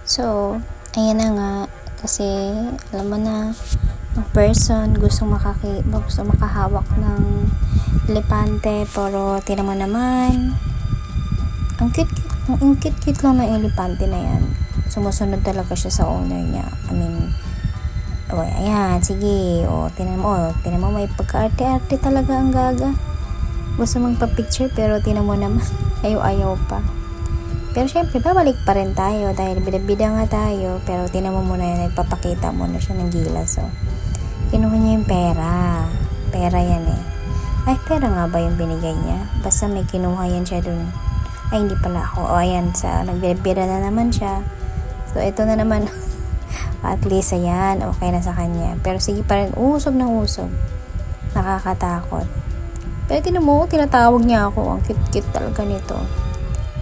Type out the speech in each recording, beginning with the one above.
So, ayan na nga. Kasi, alam mo na, ang person gusto makahawak ng elepante. Pero, tira mo naman, ang cute lang ng elepante na yan. Sumusunod talaga siya sa owner niya. Ayan, sige. Tinan mo, may pagka-arte-arte talaga ang gaga. Gusto magpa-picture, pero tinan mo naman, ayaw pa. Pero syempre, babalik pa rin tayo dahil bida-bida nga tayo. Pero tinan mo muna yan, nagpapakita muna siya ng gilas. So, kinuha niya yung pera. Pera yan eh. Ay, pera nga ba yung binigay niya? Basta may kinuha yan siya dun. Ay, hindi pala ako. Ayan, nagbida na naman siya. So, ito na naman. At least, ayan, okay na sa kanya. Pero sige pa rin, usog. Nakakatakot. Pero tinan mo, tinatawag niya ako. Ang cute talaga nito.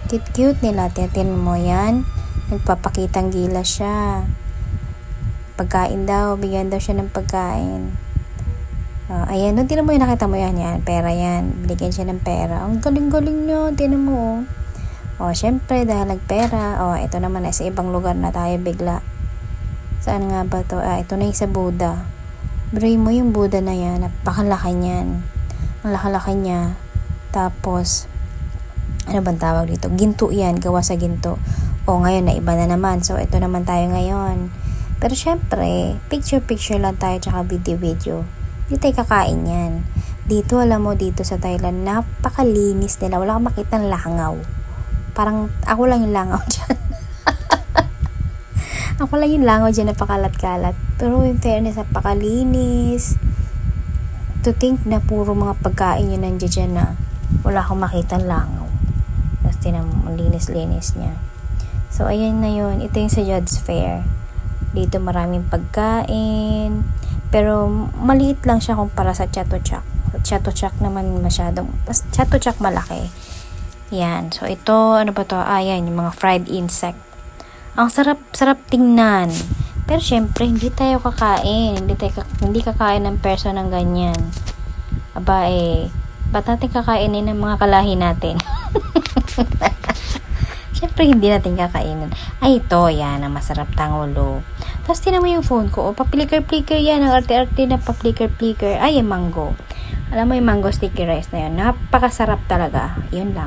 Cute nila. Tinan mo yan. Nagpapakitang gilas siya. Pagkain daw. Bigyan daw siya ng pagkain. Ayan. Tinan mo yung nakita mo yan. Pera yan. Binigyan siya ng pera. Ang galing-galing niya. Tinan mo. Syempre, dahil nagpera. Ito naman ay sa ibang lugar na tayo bigla. Saan nga ba to? Ito na yung sa Buddha. Bray mo yung Buddha na yan. Napakalaki niyan. Ang laki niya. Tapos, ano bang tawag dito? Ginto yan. Gawa sa ginto. Ngayon na iba na naman. So, ito naman tayo ngayon. Pero syempre, picture lang tayo tsaka video. Hindi tayo kakain yan. Dito, alam mo, dito sa Thailand, napakalinis nila. Wala kang makitang langaw. Parang, ako lang yung langaw dyan. Ako lang yung langaw dyan, napakalat-kalat. Pero in fairness, napakalinis. To think na puro mga pagkain yun nandiyan dyan na wala akong makitang langaw. Tapos ang linis-linis niya. So, ayan na yun. Ito yung sa Judge Fair. Dito maraming pagkain. Pero, maliit lang siya kumpara sa Chatuchak. Chatuchak naman masyadong. Chatuchak malaki. Yan. So, ito, ano ba to? Yan, yung mga fried insect. Ang sarap tingnan. Pero syempre, hindi tayo kakain. Hindi kakain ng person ng ganyan. Ba't natin kakainin ng mga kalahi natin? Syempre, hindi natin kakainin. Ay, ito, yan, ang masarap tangulo. Tapos, tinan mo yung phone ko. Pa-flicker yan. Ang arte-arte na pa-flicker. Ay, yung mango. Alam mo yung mango sticky rice na yun. Napakasarap talaga. Yun lang.